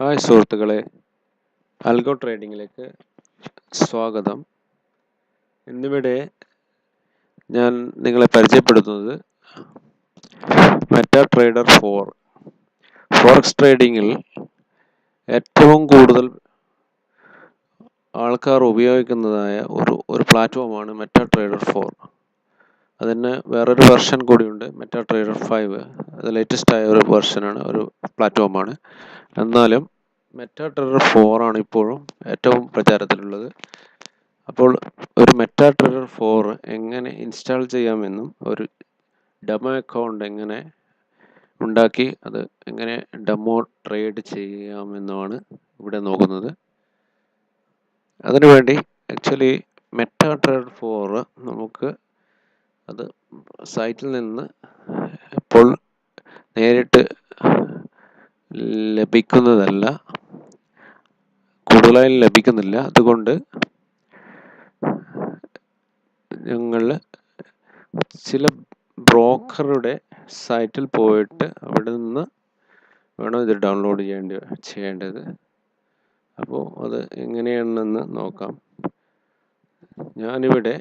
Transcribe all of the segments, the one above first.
Hi സുഹൃത്തുക്കളെ, algo ട്രേഡിങ്ങിലേക്ക് സ്വാഗതം. ഇന്നിവിടെ ഞാൻ നിങ്ങളെ പരിചയപ്പെടുത്തുന്നത് മെറ്റാട്രേഡർ 4. ഫോറക്സ് ട്രേഡിങ്ങിൽ ഏറ്റവും കൂടുതൽ ആൾക്കാർ ഉപയോഗിക്കുന്നതായ ഒരു പ്ലാറ്റ്ഫോമാണ് മെറ്റാട്രേഡർ 4. അതിന് വേറൊരു വെർഷൻ കൂടിയുണ്ട്, മെറ്റാട്രേഡർ 5. അത് ലേറ്റസ്റ്റ് ആയ ഒരു വെർഷനാണ്, ഒരു പ്ലാറ്റ്ഫോമാണ്. എന്നാലും മെറ്റാട്രേഡർ 4 ആണ് ഇപ്പോഴും ഏറ്റവും പ്രചാരത്തിലുള്ളത്. അപ്പോൾ ഒരു മെറ്റാട്രേഡർ 4 എങ്ങനെ ഇൻസ്റ്റാൾ ചെയ്യാമെന്നും ഒരു ഡെമോ അക്കൗണ്ട് എങ്ങനെ ഉണ്ടാക്കി അത് എങ്ങനെ ഡെമോ ട്രേഡ് ചെയ്യാമെന്നുമാണ് ഇവിടെ നോക്കുന്നത്. അതിനുവേണ്ടി ആക്ച്വലി മെറ്റാട്രേഡർ 4 നമുക്ക് അത് സൈറ്റിൽ നിന്ന് ഇപ്പോൾ നേരിട്ട് ലഭിക്കുന്നതല്ല, കൂടുതലായി ലഭിക്കുന്നില്ല. അതുകൊണ്ട് ഞങ്ങൾ ചില ബ്രോക്കറുടെ സൈറ്റിൽ പോയിട്ട് അവിടെ നിന്ന് വേണം ഇത് ഡൗൺലോഡ് ചെയ്യേണ്ടത്. അപ്പോൾ അത് എങ്ങനെയാണെന്ന് നോക്കാം. ഞാനിവിടെ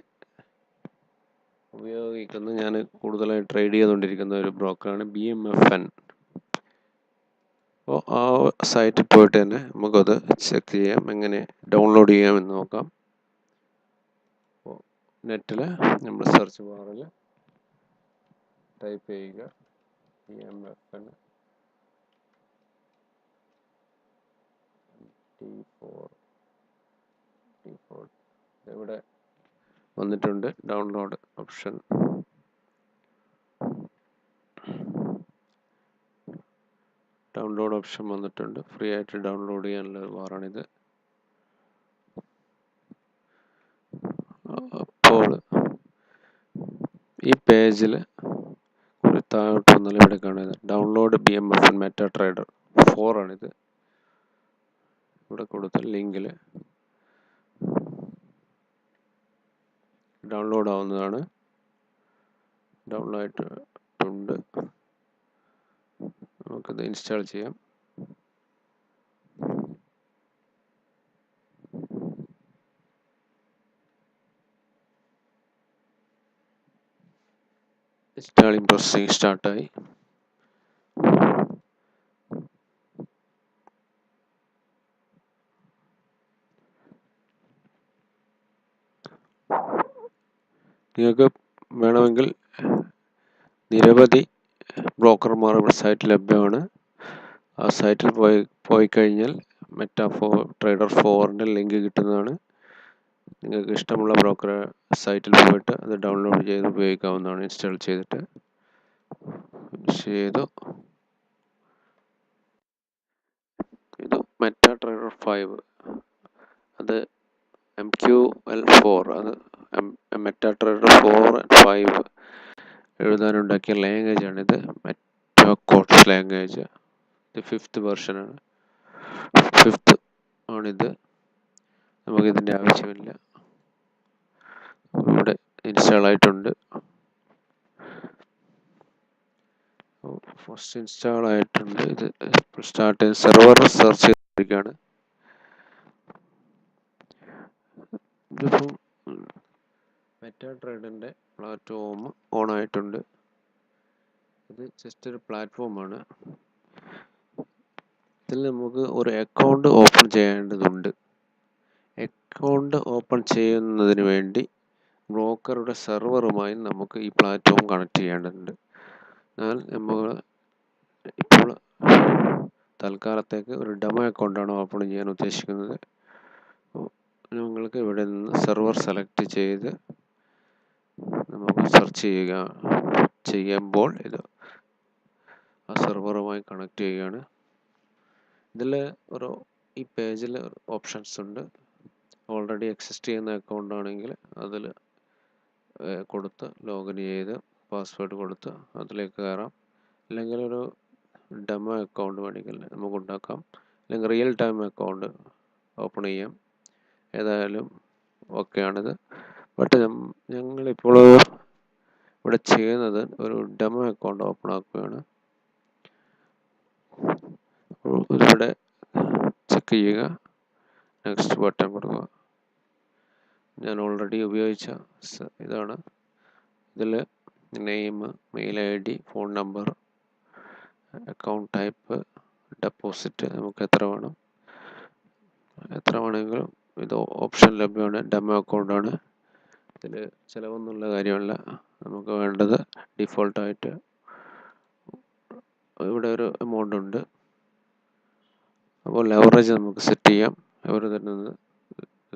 ഞാൻ കൂടുതലായി ട്രേഡ് ചെയ്തുകൊണ്ടിരിക്കുന്ന ഒരു ബ്രോക്കറാണ് BMFN. അപ്പോൾ ആ സൈറ്റിൽ പോയിട്ട് തന്നെ നമുക്കത് ചെക്ക് ചെയ്യാം, എങ്ങനെ ഡൗൺലോഡ് ചെയ്യാമെന്ന് നോക്കാം. അപ്പോൾ നെറ്റിൽ നമ്മൾ സെർച്ച് ബാറിൽ ടൈപ്പ് ചെയ്യുക MT4 ഇവിടെ വന്നിട്ടുണ്ട്. ഡൗൺലോഡ് ഓപ്ഷൻ വന്നിട്ടുണ്ട്. ഫ്രീ ആയിട്ട് ഡൗൺലോഡ് ചെയ്യാനുള്ള ഒരു ബാറാണിത്. അപ്പോൾ ഈ പേജിൽ താഴോട്ട് വന്നാൽ ഇവിടെ കാണുന്നത് ഡൗൺലോഡ് BMFN മെറ്റാട്രേഡർ 4 ആണിത്. ഇവിടെ കൊടുത്ത ലിങ്കിൽ ഡൗൺലോഡ് ആവുന്നതാണ്. ഡൗൺലോഡ് ആയിട്ടുണ്ട്. നമുക്കത് ഇൻസ്റ്റാൾ ചെയ്യാം. ഇൻസ്റ്റാളിംഗ് പ്രോസസ്സിംഗ് സ്റ്റാർട്ടായി. നിങ്ങൾക്ക് വേണമെങ്കിൽ നിരവധി ബ്രോക്കർമാർ സൈറ്റിൽ ലഭ്യമാണ്. ആ സൈറ്റിൽ പോയി കഴിഞ്ഞാൽ മെറ്റാട്രേഡർ 4ൻ്റെ ലിങ്ക് കിട്ടുന്നതാണ്. നിങ്ങൾക്ക് ഇഷ്ടമുള്ള ബ്രോക്കർ സൈറ്റിൽ പോയിട്ട് അത് ഡൗൺലോഡ് ചെയ്ത് ഉപയോഗിക്കാവുന്നതാണ്. ഇൻസ്റ്റാൾ ചെയ്തു. ഇത് മെറ്റാട്രേഡർ 5, അത് MQL4, അത് മെറ്റാട്രേഡർ 4 and 5 എഴുതാനുണ്ടാക്കിയ ലാംഗ്വേജ് ആണിത്. മെറ്റാകോഡ്സ് ലാംഗ്വേജ്. ഇത് 5th വെർഷനാണ്. 5th ആണിത്. നമുക്കിതിൻ്റെ ആവശ്യമില്ല. ഇവിടെ ഇൻസ്റ്റാൾ ആയിട്ടുണ്ട്. ഫസ്റ്റ് ഇൻസ്റ്റാൾ ആയിട്ടുണ്ട്. ഇത് സ്റ്റാർട്ട് ചെയ്ത് സെർവർ സെർച്ച് ചെയ്തിരിക്കുകയാണ്. ഇതിപ്പോൾ മെറ്റാട്രേഡറിൻ്റെ പ്ലാറ്റ്ഫോം ഓൺ ആയിട്ടുണ്ട്. ഇത് ജസ്റ്റ് ഒരു പ്ലാറ്റ്ഫോമാണ്. ഇതിൽ നമുക്ക് ഒരു അക്കൗണ്ട് ഓപ്പൺ ചെയ്യേണ്ടതുണ്ട്. അക്കൗണ്ട് ഓപ്പൺ ചെയ്യുന്നതിന് വേണ്ടി ബ്രോക്കറുടെ സെർവറുമായി നമുക്ക് ഈ പ്ലാറ്റ്ഫോം കണക്ട് ചെയ്യേണ്ടതുണ്ട്. എന്നാൽ നമ്മൾ ഇപ്പോൾ തൽക്കാലത്തേക്ക് ഒരു ഡെമോ അക്കൗണ്ടാണ് ഓപ്പൺ ചെയ്യാൻ ഉദ്ദേശിക്കുന്നത്. നിങ്ങൾക്ക് ഇവിടെ നിന്ന് സെർവർ സെലക്ട് ചെയ്ത് നമുക്ക് സെർച്ച് ചെയ്യുമ്പോൾ ഇത് ആ സെർവറുമായി കണക്ട് ചെയ്യുകയാണ്. ഇതിൽ ഈ പേജിൽ ഓപ്ഷൻസ് ഉണ്ട്. ഓൾറെഡി എക്സിസ്റ്റ് ചെയ്യുന്ന അക്കൗണ്ട് ആണെങ്കിൽ അതിൽ കൊടുത്ത് ലോഗിൻ ചെയ്ത് പാസ്വേഡ് കൊടുത്ത് അതിലേക്ക് കയറാം. അല്ലെങ്കിൽ ഒരു ഡെമോ അക്കൗണ്ട് വേണമെങ്കിൽ നമുക്ക് ഉണ്ടാക്കാം. അല്ലെങ്കിൽ റിയൽ ടൈം അക്കൗണ്ട് ഓപ്പൺ ചെയ്യാം. ഏതായാലും ഓക്കെയാണിത്. ബട്ട് ഞങ്ങളിപ്പോൾ ഇവിടെ ചെയ്യുന്നത് ഒരു ഡെമോ അക്കൗണ്ട് ഓപ്പൺ ആക്കുകയാണ്. ഇതിവിടെ ക്ലിക്ക് ചെയ്യുക, നെക്സ്റ്റ് ബട്ടൺ കൊടുക്കുക. ഞാൻ ഓൾറെഡി ഉപയോഗിച്ച ഇതാണ്. ഇതിൽ name, mail ID, phone number, account type, deposit നമുക്ക് എത്ര വേണമെങ്കിലും ഇത് ഓപ്ഷൻ ലഭ്യമാണ്. ഡെമോ അക്കൗണ്ടാണ്. ഇതിൽ ചിലവൊന്നുള്ള കാര്യമല്ല. നമുക്ക് വേണ്ടത് ഡിഫോൾട്ടായിട്ട് ഇവിടെ ഒരു എമൗണ്ട് ഉണ്ട്. അപ്പോൾ ലെവറേജ് നമുക്ക് സെറ്റ് ചെയ്യാം. ഇവർ തരുന്നത്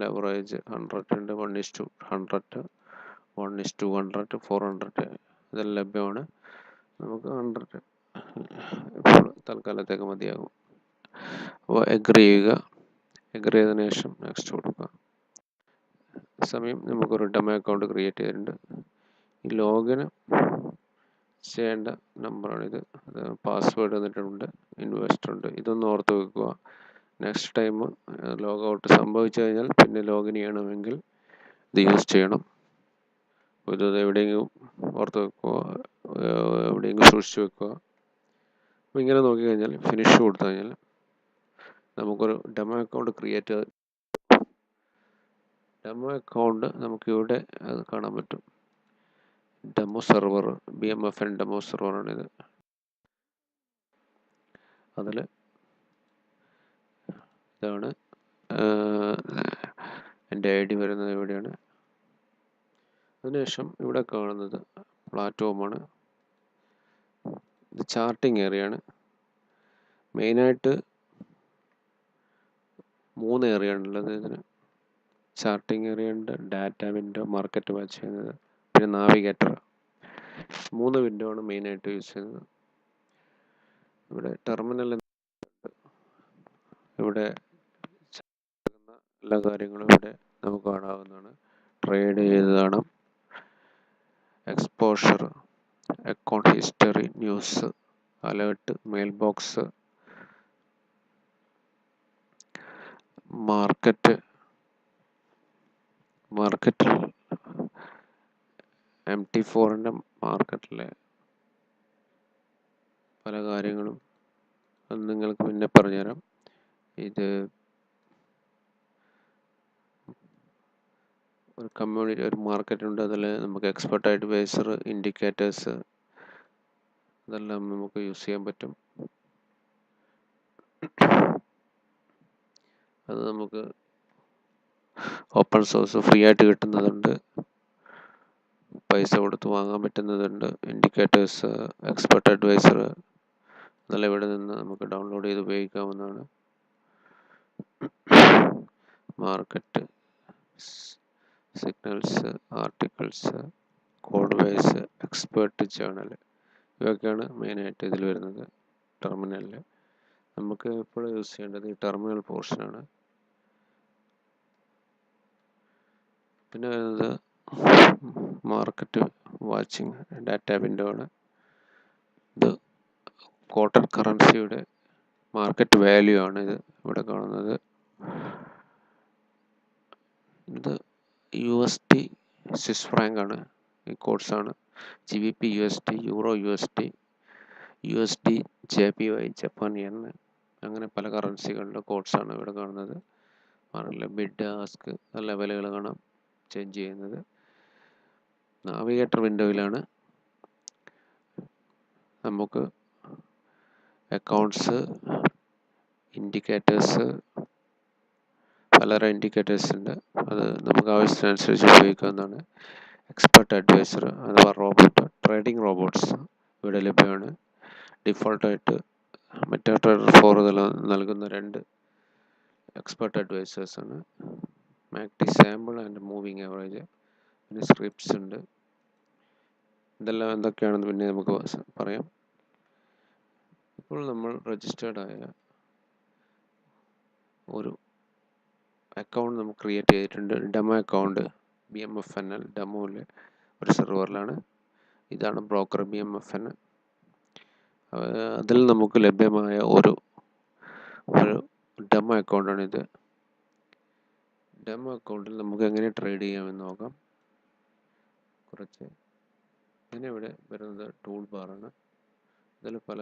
ലെവറേജ് 100 ഉണ്ട്, 1:100, 1:100, 400 ഇതെല്ലാം ലഭ്യമാണ്. നമുക്ക് 100 ഇപ്പോൾ തൽക്കാലത്തേക്ക് മതിയാകും. അപ്പോൾ എഗ്രി ചെയ്യുക. എഗ്രി ചെയ്തതിനു ശേഷം നെക്സ്റ്റ് കൊടുക്കുക. സമയം നമുക്കൊരു ഡെമോ അക്കൗണ്ട് ക്രിയേറ്റ് ചെയ്തിട്ടുണ്ട്. ഈ ലോഗിന് ചെയ്യേണ്ട നമ്പറാണിത്. അത് പാസ്വേഡ് തന്നിട്ടുണ്ട്, ഇൻവെസ്റ്റർ ഉണ്ട്. ഇതൊന്ന് ഓർത്ത് വെക്കുക. നെക്സ്റ്റ് ടൈം ലോഗ് ഔട്ട് സംഭവിച്ചു കഴിഞ്ഞാൽ പിന്നെ ലോഗിൻ ചെയ്യണമെങ്കിൽ ഇത് യൂസ് ചെയ്യണം. ഇത് എവിടെയെങ്കിലും ഓർത്ത് വെക്കുക, എവിടെയെങ്കിലും സൂക്ഷിച്ചു വെക്കുക. അപ്പോൾ ഇങ്ങനെ നോക്കിക്കഴിഞ്ഞാൽ ഫിനിഷ് കൊടുത്തു കഴിഞ്ഞാൽ നമുക്കൊരു ഡെമോ അക്കൗണ്ട് ക്രിയേറ്റ് ചെയ്ത് ഡെമോ അക്കൗണ്ട് നമുക്കിവിടെ അത് കാണാൻ പറ്റും. ഡെമോ സെർവർ, BMFN ഡെമോ സെർവറാണിത്. അതിൽ ഇതാണ് എൻ്റെ ID വരുന്നത് ഇവിടെയാണ്. അതിനുശേഷം ഇവിടെ കാണുന്നത് പ്ലാറ്റ്ഫോമാണ്. ഇത് ചാർട്ടിങ് ഏരിയയാണ്. മെയിനായിട്ട് 3 ഏരിയ ഉള്ളത് ഇതിന്. ചാർട്ടിങ് ഏരിയ ഉണ്ട്, ഡാറ്റ വിൻഡോ, മാർക്കറ്റ് വാച്ച് ചെയ്യുന്നത്, പിന്നെ നാവിഗേറ്റർ. 3 വിൻഡോ ആണ് മെയിനായിട്ട് യൂസ് ചെയ്യുന്നത്. ഇവിടെ ടെർമിനൽ, ഇവിടെ എല്ലാ കാര്യങ്ങളും ഇവിടെ നമുക്ക് കാണാവുന്നതാണ്. ട്രേഡ് ചെയ്തതാണ്, exposure, account history, news, alert, mail box, മാർക്കറ്റിൽ MT4ൻ്റെ മാർക്കറ്റിലെ പല കാര്യങ്ങളും അത് നിങ്ങൾക്ക് പിന്നെ പറഞ്ഞുതരാം. ഇത് ഒരു കമ്മ്യൂണിറ്റി, ഒരു മാർക്കറ്റ് ഉണ്ട്. അതിൽ നമുക്ക് എക്സ്പെർട്ട് അഡ്വൈസർ, ഇൻഡിക്കേറ്റേഴ്സ് ഇതെല്ലാം നമുക്ക് യൂസ് ചെയ്യാൻ പറ്റും. അത് നമുക്ക് ഓപ്പൺ സോഴ്സ് ഫ്രീ ആയിട്ട് കിട്ടുന്നതുണ്ട്, പൈസ കൊടുത്ത് വാങ്ങാൻ പറ്റുന്നതുണ്ട്. ഇൻഡിക്കേറ്റേഴ്സ്, എക്സ്പെർട്ട് അഡ്വൈസർ അതെല്ലാം ഇവിടെ നിന്ന് നമുക്ക് ഡൗൺലോഡ് ചെയ്ത് ഉപയോഗിക്കാവുന്നതാണ്. Market signals, articles, code base, expert journal ഇവയൊക്കെയാണ് മെയിനായിട്ട് ഇതിൽ വരുന്നത്. ടെർമിനലിൽ നമുക്ക് ഇപ്പോൾ യൂസ് ചെയ്യേണ്ടത് ഈ ടെർമിനൽ പോർഷനാണ്. പിന്നെ വരുന്നത് മാർക്കറ്റ് വാച്ചിങ് ഡാറ്റ വിൻഡോ ആണ്. ഇത് കോട്ടൺ കറൻസിയുടെ മാർക്കറ്റ് വാല്യൂ ആണ് ഇത് ഇവിടെ കാണുന്നത്. ഇത് USD, സ്വിസ് ഫ്രാങ്ക് ആണ്. ഈ കോഡ്സാണ് GBP, USD, euro USD, USD, JPY, Japan yen, അങ്ങനെ പല കറൻസികളുടെ കോഡ്സാണ് ഇവിടെ കാണുന്നത്. മാർക്കറ്റിലെ ബിഡ്, ആസ്ക് ലെവലുകൾ കാണാം ചേഞ്ച് ചെയ്യുന്നത്. നാവിഗേറ്റർ വിൻഡോയിലാണ് നമുക്ക് അക്കൗണ്ട്സ്, ഇൻഡിക്കേറ്റേഴ്സ്, പലതരം ഇൻഡിക്കേറ്റേഴ്സ് ഉണ്ട്. അത് നമുക്ക് ആവശ്യത്തിനനുസരിച്ച് ഉപയോഗിക്കാവുന്നതാണ്. എക്സ്പെർട്ട് അഡ്വൈസർ അഥവാ റോബോട്ട്, ട്രേഡിംഗ് റോബോട്ട്സ് ഇവിടെ ലഭ്യമാണ്. ഡിഫോൾട്ടായിട്ട് MetaTrader 4 നൽകുന്ന 2 എക്സ്പെർട്ട് അഡ്വൈസേഴ്സാണ്. MACD sample and moving average, പിന്നെ സ്ക്രിപ്റ്റ്സ് ഉണ്ട്. ഇതെല്ലാം എന്തൊക്കെയാണെന്ന് പിന്നെ നമുക്ക് പറയാം. ഇപ്പോൾ നമ്മൾ രജിസ്റ്റേർഡ് ആയ ഒരു അക്കൗണ്ട് നമുക്ക് ക്രിയേറ്റ് ചെയ്തിട്ടുണ്ട്. ഡെമോ അക്കൗണ്ട് BMFNL ഡെമോയിലെ ഒരു സെർവറിലാണ്. ഇതാണ് ബ്രോക്കർ BMFN. അതിൽ നമുക്ക് ലഭ്യമായ ഒരു ഡെമോ അക്കൗണ്ടാണിത്. ഡെമോ അക്കൗണ്ടിൽ നമുക്ക് എങ്ങനെ ട്രേഡ് ചെയ്യാമെന്ന് നോക്കാം. കുറച്ച് പിന്നെ ഇവിടെ വരുന്നത് ടൂൾ ബാറാണ്. ഇതിൽ പല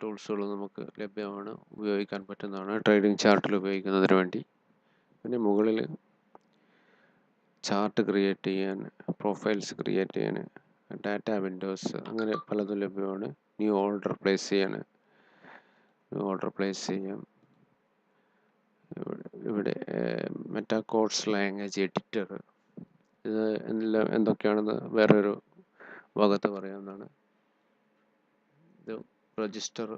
ടൂൾസുകൾ നമുക്ക് ലഭ്യമാണ്, ഉപയോഗിക്കാൻ പറ്റുന്നതാണ് ട്രേഡിംഗ് ചാർട്ടിൽ ഉപയോഗിക്കുന്നതിന് വേണ്ടി. പിന്നെ മുകളിൽ ചാർട്ട് ക്രിയേറ്റ് ചെയ്യാൻ, പ്രൊഫൈൽസ് ക്രിയേറ്റ് ചെയ്യാൻ, ഡാറ്റ വിൻഡോസ്, അങ്ങനെ പലതും ലഭ്യമാണ്. ന്യൂ ഓർഡർ പ്ലേസ് ചെയ്യാൻ, ചെയ്യാം. ഇവിടെ മെറ്റാകോഡ്സ് ലാംഗ്വേജ് എഡിറ്റർ, ഇത് എല്ലാം എന്തൊക്കെയാണെന്ന് വേറൊരു ഭാഗത്ത് പറയാവുന്നതാണ്. ഇത് രജിസ്റ്റർ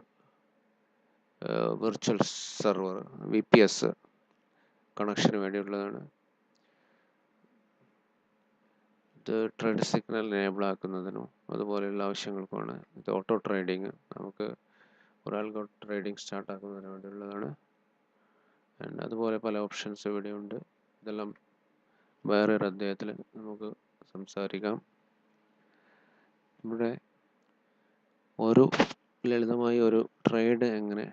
വിർച്വൽ സെർവർ VPS കണക്ഷന് വേണ്ടിയുള്ളതാണ്. ഇത് ട്രേഡ് സിഗ്നൽ എനേബിൾ ആക്കുന്നതിനും അതുപോലെയുള്ള ആവശ്യങ്ങൾക്കുമാണ്. ഇത് ഓട്ടോ ട്രേഡിങ്, നമുക്ക് ഒരാൾക്ക് ട്രേഡിംഗ് സ്റ്റാർട്ട് ആക്കുന്നതിന് വേണ്ടിയുള്ളതാണ്. അതുപോലെ പല ഓപ്ഷൻസ് ഇവിടെയുണ്ട്. ഇതെല്ലാം വേറൊരു അധ്യായത്തിൽ നമുക്ക് സംസാരിക്കാം. ഇവിടെ ഒരു ലളിതമായി ഒരു ട്രേഡ് എങ്ങനെ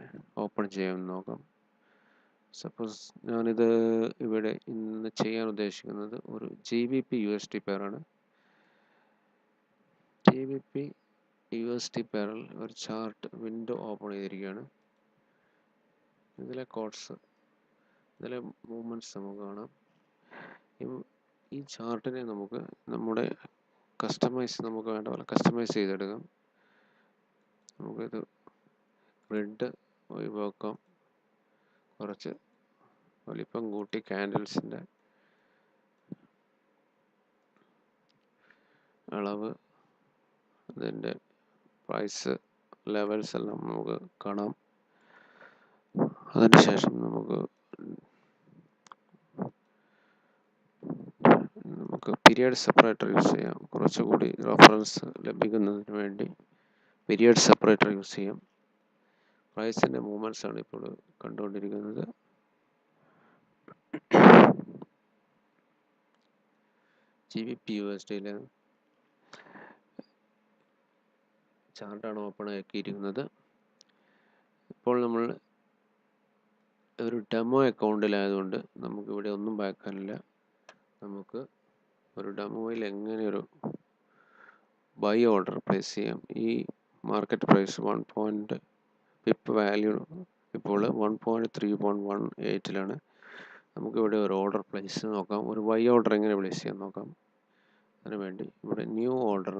ഓപ്പൺ ചെയ്യാമെന്ന് നോക്കാം. സപ്പോസ് ഞാനിത് ഇവിടെ ഇന്ന് ചെയ്യാൻ ഉദ്ദേശിക്കുന്നത് ഒരു GBP USD പെയറാണ്. GBP USD പെയറിൽ ഒരു ചാർട്ട് വിൻഡോ ഓപ്പൺ ചെയ്തിരിക്കുകയാണ്. ഇതിലെ കോഡ്സ്, ഇതിലെ മൂവ്മെൻറ്റ്സ് നമുക്ക് കാണാം. ഈ ചാർട്ടിനെ നമുക്ക് നമ്മുടെ നമുക്ക് വേണ്ട പോലെ കസ്റ്റമൈസ് ചെയ്തെടുക്കാം. നമുക്കിത് ഗ്രിഡ് ഒഴിവാക്കാം, കുറച്ച് വലിപ്പം കൂട്ടി ക്യാൻഡിൽസിൻ്റെ അളവ്, അതിൻ്റെ പ്രൈസ് ലെവൽസ് എല്ലാം നമുക്ക് കാണാം. അതിനുശേഷം നമുക്ക് പീരിയഡ് സെപ്പറേറ്റർ യൂസ് ചെയ്യാം. കുറച്ചുകൂടി റെഫറൻസ് ലഭിക്കുന്നതിന് വേണ്ടി പീരിയഡ് സെപ്പറേറ്റർ യൂസ് ചെയ്യാം. പ്രൈസിൻ്റെ മൂവ്മെൻറ്റ്സ് ആണ് ഇപ്പോൾ കണ്ടുകൊണ്ടിരിക്കുന്നത്. GBP USDയിലെ ചാർട്ടാണ് ഓപ്പൺ ആക്കിയിരിക്കുന്നത്. ഇപ്പോൾ നമ്മൾ ഒരു ഡെമോ അക്കൗണ്ടിലായതുകൊണ്ട് നമുക്കിവിടെ ഒന്നും വായിക്കാനില്ല. നമുക്ക് ഒരു ഡെമോയിൽ എങ്ങനെ ഒരു ബൈ ഓർഡർ പ്ലേസ് ചെയ്യാം. ഈ മാർക്കറ്റ് പ്രൈസ് 1 പിപ്പ് വാല്യൂ ഇപ്പോൾ 1.318 നമുക്കിവിടെ ഒരു ഓർഡർ പ്ലേസ് നോക്കാം. ഒരു ബൈ ഓർഡർ എങ്ങനെ പ്ലേസ് ചെയ്യാൻ നോക്കാം. അതിനുവേണ്ടി ഇവിടെ ന്യൂ ഓർഡർ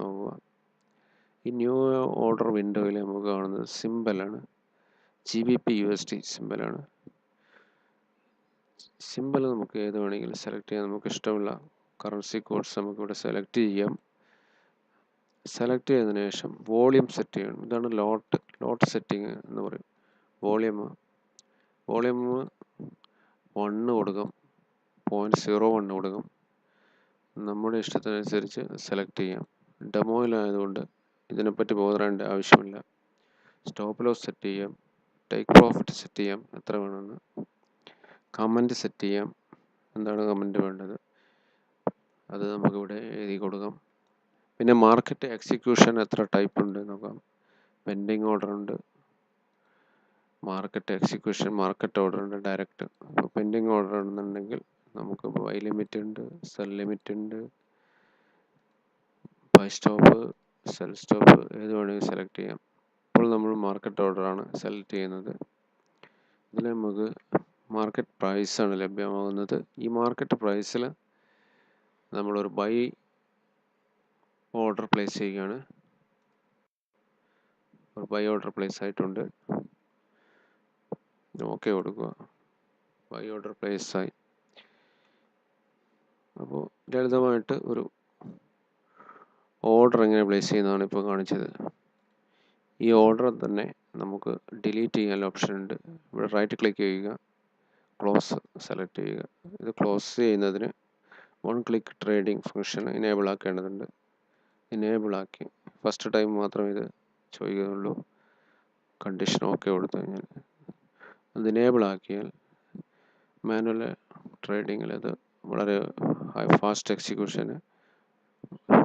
നോക്കുക. ഈ ന്യൂ ഓർഡർ വിൻഡോയിൽ നമുക്ക് കാണുന്നത് സിമ്പലാണ്, GBP USD സിമ്പലാണ്. സിമ്പൽ നമുക്ക് ഏത് വേണമെങ്കിലും സെലക്ട് ചെയ്യാം. നമുക്ക് ഇഷ്ടമുള്ള കറൻസി കോഡ്സ് നമുക്കിവിടെ സെലക്ട് ചെയ്യാം. സെലക്ട് ചെയ്തതിനു ശേഷം വോളിയം സെറ്റ് ചെയ്യണം. ഇതാണ് ലോട്ട് സെറ്റിംഗ് എന്ന് പറയും. വോളിയം 1 കൊടുക്കാം, 0.01 കൊടുക്കാം. നമ്മുടെ ഇഷ്ടത്തിനനുസരിച്ച് സെലക്ട് ചെയ്യാം. ഡെമോയിലായതുകൊണ്ട് ഇതിനെപ്പറ്റി ബോധറേണ്ട ആവശ്യമില്ല. സ്റ്റോപ്പ് ലോസ് സെറ്റ് ചെയ്യാം, ടേക്ക് പ്രോഫിറ്റ് സെറ്റ് ചെയ്യാം, എത്ര വേണമെന്ന്. കമൻറ്റ് സെറ്റ് ചെയ്യാം, എന്താണ് കമൻറ്റ് വേണ്ടത് അത് നമുക്കിവിടെ എഴുതി കൊടുക്കാം. പിന്നെ മാർക്കറ്റ് എക്സിക്യൂഷൻ എത്ര ടൈപ്പ് ഉണ്ട് നോക്കാം. പെൻഡിങ് ഓർഡർ ഉണ്ട്, മാർക്കറ്റ് എക്സിക്യൂഷൻ, മാർക്കറ്റ് ഓർഡർ ഉണ്ട്, ഡയറക്റ്റ്. അപ്പോൾ പെൻഡിങ് ഓർഡർ ആണെന്നുണ്ടെങ്കിൽ നമുക്ക് ബൈ ലിമിറ്റ് ഉണ്ട്, സെൽ ലിമിറ്റ് ഉണ്ട്, ബൈ സ്റ്റോപ്പ്, സെൽ സ്റ്റോപ്പ്, ഏത് വേണമെങ്കിൽ സെലക്ട് ചെയ്യാം. ഇപ്പോൾ നമ്മൾ മാർക്കറ്റ് ഓർഡറാണ് സെലക്ട് ചെയ്യുന്നത്. ഇതിൽ നമുക്ക് മാർക്കറ്റ് പ്രൈസാണ് ലഭ്യമാകുന്നത്. ഈ മാർക്കറ്റ് പ്രൈസിൽ നമ്മളൊരു ബൈ ഓർഡർ പ്ലേസ് ചെയ്യുകയാണ്. ഒരു ബൈ ഓർഡർ പ്ലേസ് ആയിട്ടുണ്ട്. ഓക്കെ കൊടുക്കുക, ബൈ ഓർഡർ പ്ലേസ് ആയി. അപ്പോൾ ലളിതമായിട്ട് ഒരു ഓർഡർ എങ്ങനെ പ്ലേസ് ചെയ്യുന്നതാണ് ഇപ്പോൾ കാണിച്ചത്. ഈ ഓർഡർ തന്നെ നമുക്ക് ഡിലീറ്റ് ചെയ്യാനുള്ള ഓപ്ഷൻ ഉണ്ട്. ഇവിടെ റൈറ്റ് ക്ലിക്ക് ചെയ്യുക, ക്ലോസ് സെലക്ട് ചെയ്യുക. ഇത് ക്ലോസ് ചെയ്യുന്നതിന് 1 ക്ലിക്ക് ട്രേഡിംഗ് ഫംഗ്ഷൻ ഇനേബിൾ ആക്കേണ്ടതുണ്ട്. ഇനേബിൾ ആക്കി ഫസ്റ്റ് ടൈം മാത്രമേ ഇത് ചോദിക്കുന്നുള്ളൂ. കണ്ടീഷൻ ഓക്കെ കൊടുത്തു കഴിഞ്ഞാൽ അത് ഇനേബിൾ ആക്കിയാൽ മാനുവൽ ട്രേഡിങ്ങിൽ അത് വളരെ ഫാസ്റ്റ് എക്സിക്യൂഷന്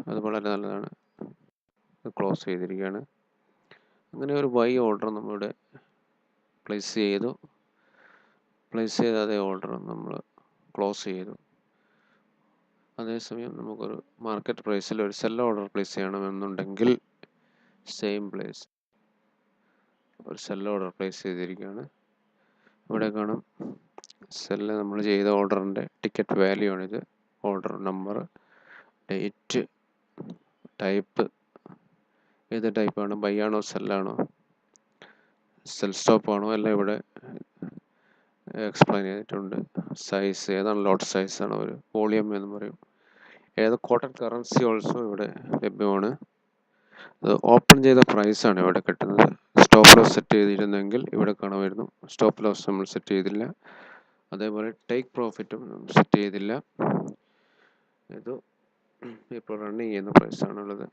അത് വളരെ നല്ലതാണ്. ക്ലോസ് ചെയ്തിരിക്കുകയാണ്. അങ്ങനെ ഒരു ബൈ ഓർഡർ നമ്മളിവിടെ പ്ലേസ് ചെയ്തു. പ്ലേസ് ചെയ്ത അതേ ഓർഡർ നമ്മൾ ക്ലോസ് ചെയ്തു. അതേസമയം നമുക്കൊരു മാർക്കറ്റ് പ്രൈസിൽ ഒരു സെൽ ഓർഡർ പ്ലേസ് ചെയ്യണമെന്നുണ്ടെങ്കിൽ സെയിം പ്ലേസ് ഒരു സെൽ ഓർഡർ പ്ലേസ് ചെയ്തിരിക്കുകയാണ്. ഇവിടെ കാണാം സെല്ല് നമ്മൾ ചെയ്ത ഓർഡറിൻ്റെ ടിക്കറ്റ് വാല്യൂ ആണിത്. ഓർഡർ നമ്പർ, ഡേറ്റ്, ടൈപ്പ്, ഏത് ടൈപ്പാണ്, ബൈ ആണോ സെല്ലാണോ സെൽ സ്റ്റോപ്പ് ആണോ എല്ലാം ഇവിടെ എക്സ്പ്ലെയിൻ ചെയ്തിട്ടുണ്ട്. സൈസ് ഏതാണ്, ലോട്ട് സൈസ് ആണ്, ഒരു വോളിയം എന്ന് പറയും. ഏത് കോട്ടൺ കറൻസി ഓൾസോ ഇവിടെ ലഭ്യമാണ്. അത് ഓപ്പൺ ചെയ്ത പ്രൈസ് ആണ് ഇവിടെ കിട്ടുന്നത്. സ്റ്റോപ്പ് ലോസ് സെറ്റ് ചെയ്തിരുന്നെങ്കിൽ ഇവിടെ കാണുമായിരുന്നു. സ്റ്റോപ്പ് ലോസ് നമ്മൾ സെറ്റ് ചെയ്തില്ല. അതേപോലെ ടേക്ക് പ്രോഫിറ്റും സെറ്റ് ചെയ്തില്ല. ഇത് ഇപ്പോൾ റണ്ണിങ് ചെയ്യുന്ന പ്രൈസ് ആണുള്ളത്.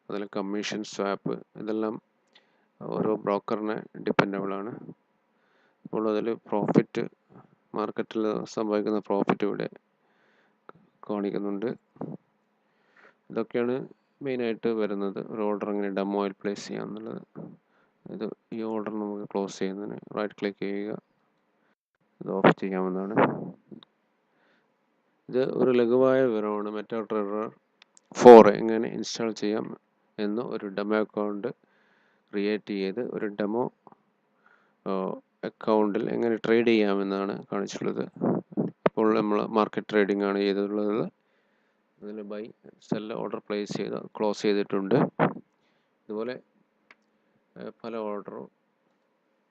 അതിൽ കമ്മീഷൻ, സ്വാപ്പ് ഇതെല്ലാം ഓരോ ബ്രോക്കറിനെ ഡിപ്പെൻഡബിൾ ആണ്. അപ്പോൾ അതിൽ പ്രോഫിറ്റ്, മാർക്കറ്റിൽ സംഭവിക്കുന്ന പ്രോഫിറ്റ് ഇവിടെ കാണിക്കുന്നുണ്ട്. ഇതൊക്കെയാണ് മെയിനായിട്ട് വരുന്നത്. ഒരു ഓർഡർ എങ്ങനെ ഡെമോയിൽ പ്ലേസ് ചെയ്യാം എന്നുള്ളത്. ഇത് ഈ ഓർഡർ നമുക്ക് ക്ലോസ് ചെയ്യുന്നതിന് റൈറ്റ് ക്ലിക്ക് ചെയ്യുക, ഇത് ഓഫ് ചെയ്യാവുന്നതാണ്. ഇത് ഒരു ലഘുവായ വിവരമാണ്. MetaTrader 4 എങ്ങനെ ഇൻസ്റ്റാൾ ചെയ്യാം എന്ന് ഒരു ഡെമോ അക്കൗണ്ട് ക്രിയേറ്റ് ചെയ്ത് ഒരു ഡെമോ അക്കൗണ്ടിൽ എങ്ങനെ ട്രേഡ് ചെയ്യാമെന്നാണ് കാണിച്ചിട്ടുള്ളത്. ഇപ്പോൾ നമ്മൾ മാർക്കറ്റ് ട്രേഡിംഗ് ആണ് ചെയ്തിട്ടുള്ളത്. അതിൽ ബൈ സെൽ ഓർഡർ പ്ലേസ് ചെയ്ത് ക്ലോസ് ചെയ്തിട്ടുണ്ട്. ഇതുപോലെ പല ഓർഡറും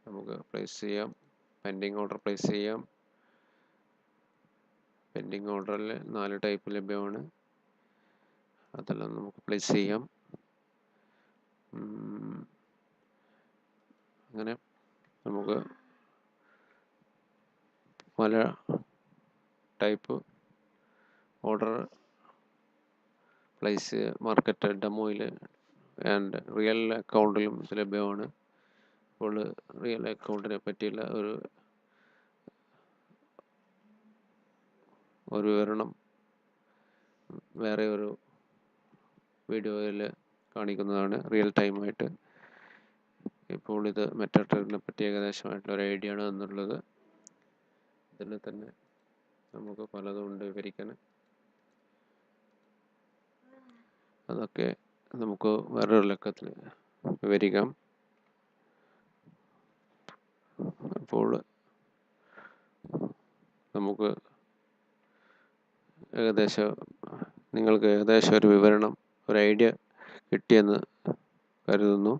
നമുക്ക് പ്ലേസ് ചെയ്യാം. പെൻഡിങ് ഓർഡർ പ്ലേസ് ചെയ്യാം. പെൻഡിങ് ഓർഡറിൽ 4 ടൈപ്പ് ലഭ്യമാണ്. അതെല്ലാം നമുക്ക് പ്ലേസ് ചെയ്യാം. അങ്ങനെ നമുക്ക് പല ടൈപ്പ് ഓർഡർ പ്ലേസ് മാർക്കറ്റ് ഡെമോയിൽ ആൻഡ് റിയൽ അക്കൗണ്ടിലും ഇത് ലഭ്യമാണ്. അപ്പോൾ റിയൽ അക്കൗണ്ടിനെ പറ്റിയുള്ള ഒരു വിവരണം വേറെ ഒരു വീഡിയോയിൽ കാണിക്കുന്നതാണ്, റിയൽ ടൈമായിട്ട്. ഇപ്പോൾ ഇത് മെറ്റാട്രേഡിനെ പറ്റി ഏകദേശമായിട്ടുള്ള ഒരു ഐഡിയ ആണ് എന്നുള്ളത്. ഇതിൽ തന്നെ നമുക്ക് പലതുകൊണ്ട് വിവരിക്കാൻ. അതൊക്കെ നമുക്ക് വേറൊരു ലക്കത്തിൽ വിവരിക്കാം. അപ്പോൾ നമുക്ക് നിങ്ങൾക്ക് ഏകദേശം ഒരു വിവരണം, ഒരു ഐഡിയ കിട്ടിയെന്ന് കരുതുന്നു.